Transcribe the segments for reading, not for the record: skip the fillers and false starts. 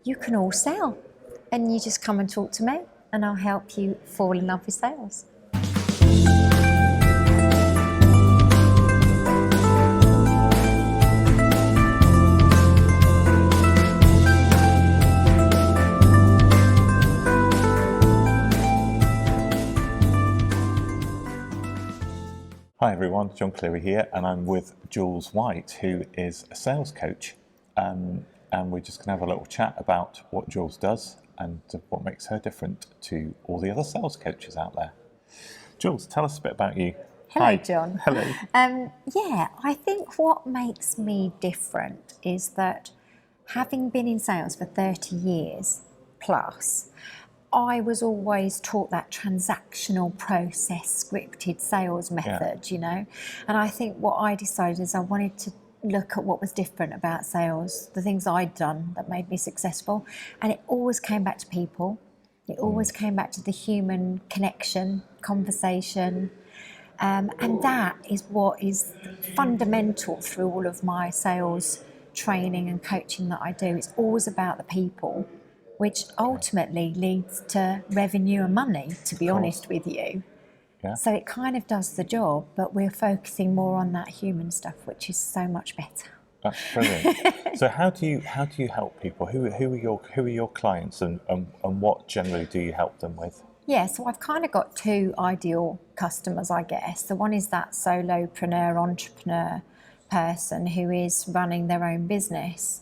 you can all sell. And you just come and talk to me and I'll help you fall in love with sales. Hi everyone, John Cleary here, and I'm with Jules White, who is a sales coach. And we're just going to have a little chat about what Jules does and what makes her different to all the other sales coaches out there. Jules, tell us a bit about you. Hello, Hi. John. Hello. I think what makes me different is that having been in sales for 30 years plus, I was always taught that transactional process, scripted sales method, you know. And I think what I decided is I wanted to look at what was different about sales, the things I'd done that made me successful. And it always came back to people. It always came back to the human connection, conversation. And that is what is fundamental through all of my sales training and coaching that I do. It's always about the people, which ultimately leads to revenue and money, to be honest with you. Yeah. So it kind of does the job, but we're focusing more on that human stuff, which is so much better. That's brilliant. So how do you help people? Who are your clients, and what generally do you help them with? Yeah, so I've kind of got two ideal customers, I guess. The one is that solopreneur, entrepreneur person who is running their own business,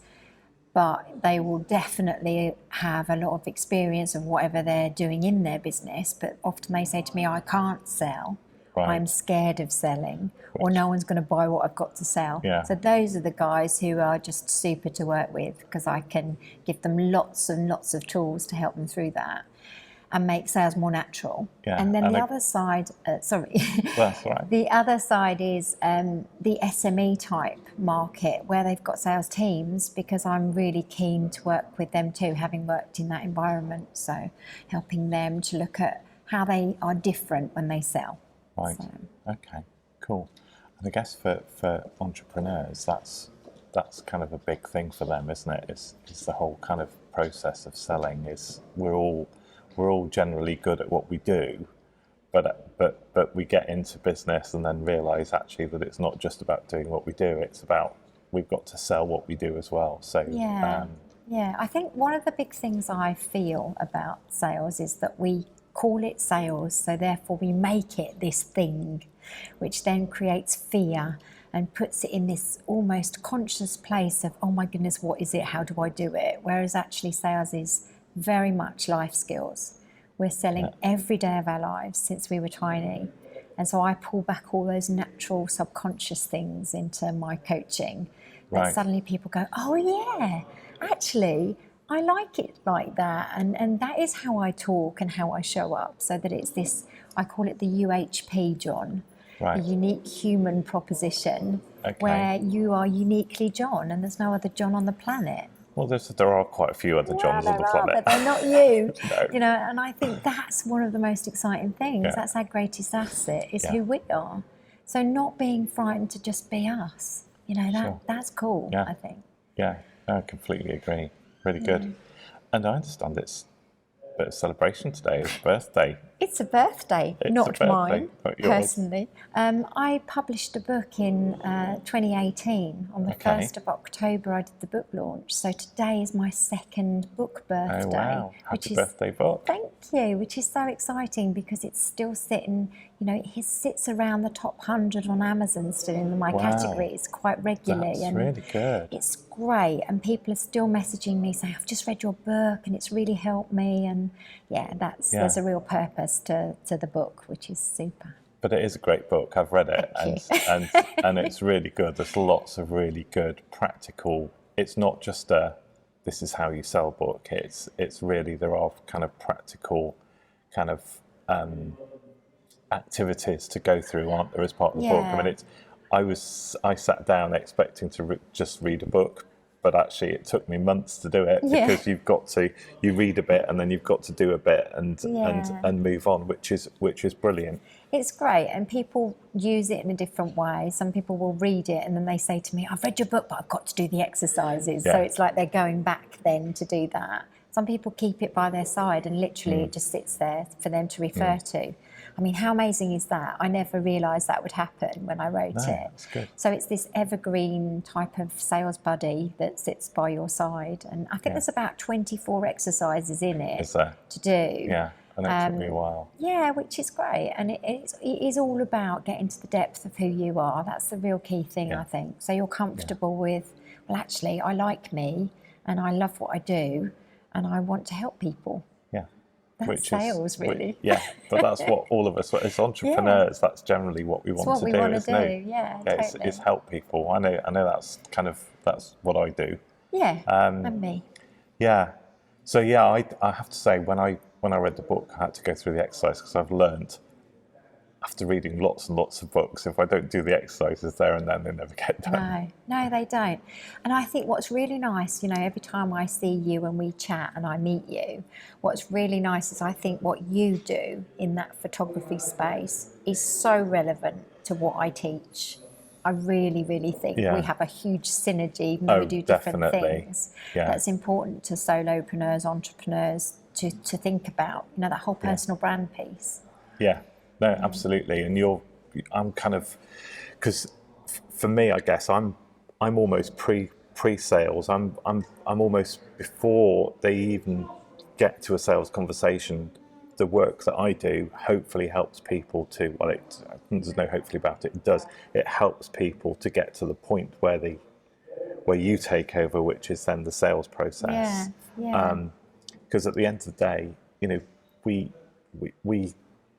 but they will definitely have a lot of experience of whatever they're doing in their business. But often they say to me, I can't sell. Right. I'm scared of selling, or no one's going to buy what I've got to sell. Yeah. So those are the guys who are just super to work with, because I can give them lots and lots of tools to help them through that and make sales more natural. Yeah. And then the other side, That's right. the other side is the SME type market, where they've got sales teams, because I'm really keen to work with them too, having worked in that environment. So helping them to look at how they are different when they sell. Right. So. Okay. Cool. And I guess for entrepreneurs, that's kind of a big thing for them, isn't it? It's the whole kind of process of selling. Is we're all generally good at what we do, but we get into business and then realise actually that it's not just about doing what we do. It's about we've got to sell what we do as well. So Yeah, I think one of the big things I feel about sales is that we call it sales, so therefore we make it this thing, which then creates fear and puts it in this almost conscious place of, oh my goodness, what is it? How do I do it? Whereas actually sales is very much life skills. We're selling every day of our lives since we were tiny. And so I pull back all those natural subconscious things into my coaching. That suddenly people go, oh yeah, actually, I like it like that. And that is how I talk and how I show up. So that it's this, I call it the UHP, John. The unique human proposition, where you are uniquely John and there's no other John on the planet. Well, there are quite a few other Johns on the planet. But they're not you. No. You know, and I think that's one of the most exciting things. Yeah. That's our greatest asset, is who we are. So not being frightened to just be us. You know, that's cool, I think. Yeah, I completely agree. Really good. And I understand it's a bit of celebration today. It's birthday. It's a birthday, not mine, not yours. personally. I published a book in 2018. On the 1st of October, I did the book launch. So today is my second book birthday. Oh, wow. Happy birthday book. Thank you, which is so exciting because it's still sitting, you know, it sits around the top 100 on Amazon still in my categories quite regularly. That's really good. It's great, and people are still messaging me saying, I've just read your book and it's really helped me. And there's a real purpose to the book, which is super. But it is a great book. I've read it, and it's really good. There's lots of really good practical. It's not just a this is how you sell book. It's really, there are kind of practical kind of activities to go through, aren't there, as part of the book? I mean, I sat down expecting to just read a book, but actually it took me months to do it because you read a bit and then you've got to do a bit and move on, which is brilliant. It's great, and people use it in a different way. Some people will read it and then they say to me, I've read your book, but I've got to do the exercises. Yeah. So it's like they're going back then to do that. Some people keep it by their side and literally it just sits there for them to refer to. I mean, how amazing is that? I never realised that would happen when I wrote it. That's good. So it's this evergreen type of sales buddy that sits by your side. And I think there's about 24 exercises in it Is there? to do. Yeah, I know it took me a while. Yeah, which is great. And it is all about getting to the depth of who you are. That's the real key thing, I think. So you're comfortable with, well, actually, I like me and I love what I do and I want to help people. Yeah. That's sales, really. But that's what all of us, as entrepreneurs, that's generally what we want to do. Isn't it? Yeah, totally. It's help people. I know that's what I do. Yeah, and me. Yeah. So I have to say, when I read the book, I had to go through the exercise because I've learned after reading lots and lots of books, if I don't do the exercises there and then, they never get done. No, they don't. And I think what's really nice, every time I see you and we chat and I meet you, what's really nice is I think what you do in that photography space is so relevant to what I teach. I really, really think we have a huge synergy, even though we do different things. Yeah. That's important to solopreneurs, entrepreneurs to think about, that whole personal brand piece. Yeah. No, absolutely, and I'm kind of, because for me, I guess I'm almost pre-sales. I'm almost before they even get to a sales conversation. The work that I do hopefully helps people to. Well, there's no hopefully about it. It does. It helps people to get to the point where you take over, which is then the sales process. Yeah. Because at the end of the day,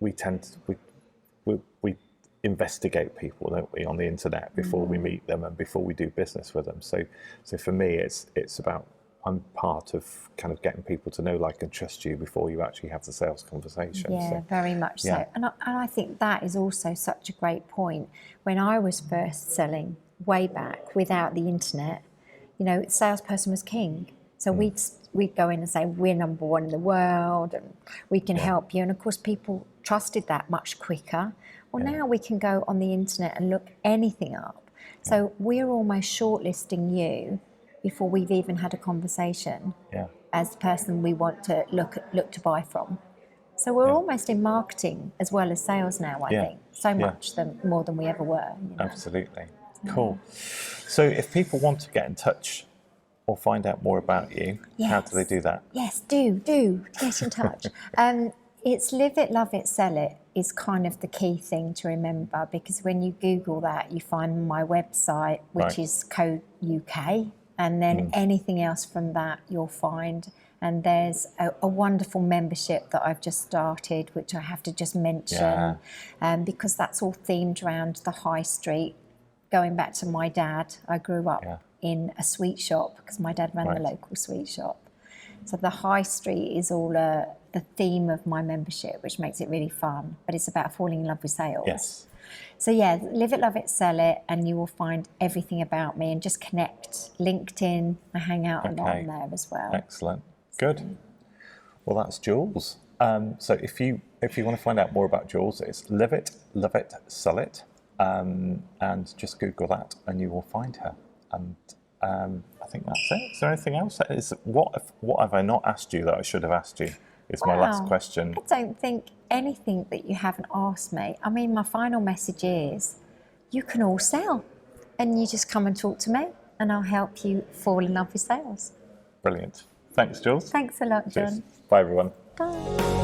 we tend to we investigate people, don't we, on the internet before we meet them and before we do business with them. So for me, it's about, I'm part of kind of getting people to know, like, and trust you before you actually have the sales conversation. Yeah, very much so. And I think that is also such a great point. When I was first selling way back without the internet, salesperson was king. So we'd go in and say, we're number one in the world and we can help you. And of course, people trusted that much quicker. Well, now we can go on the internet and look anything up. So we're almost shortlisting you before we've even had a conversation as the person we want to look to buy from. So we're almost in marketing as well as sales now, I think. So much more than we ever were. Absolutely. Cool. So if people want to get in touch or find out more about you, how do they do that? Yes, do get in touch. It's live it, love it, sell it is kind of the key thing to remember, because when you Google that, you find my website, which is Code UK, and then anything else from that you'll find. And there's a wonderful membership that I've just started, which I have to just mention, because that's all themed around the high street. Going back to my dad, I grew up in a sweet shop because my dad ran the local sweet shop. So the high street is all the theme of my membership, which makes it really fun. But it's about falling in love with sales. Yes. So live it, love it, sell it, and you will find everything about me. And just connect. LinkedIn, I hang out a lot on there as well. Excellent. Good. Well, that's Jules. So if you want to find out more about Jules, it's live it, love it, sell it, and just Google that, and you will find her. And I think that's it. Is there anything else? What have I not asked you that I should have asked you? Is my last question. I don't think anything that you haven't asked me. I mean, my final message is, you can all sell, and you just come and talk to me, and I'll help you fall in love with sales. Brilliant. Thanks, Jules. Thanks a lot, John. Cheers. Bye, everyone. Bye.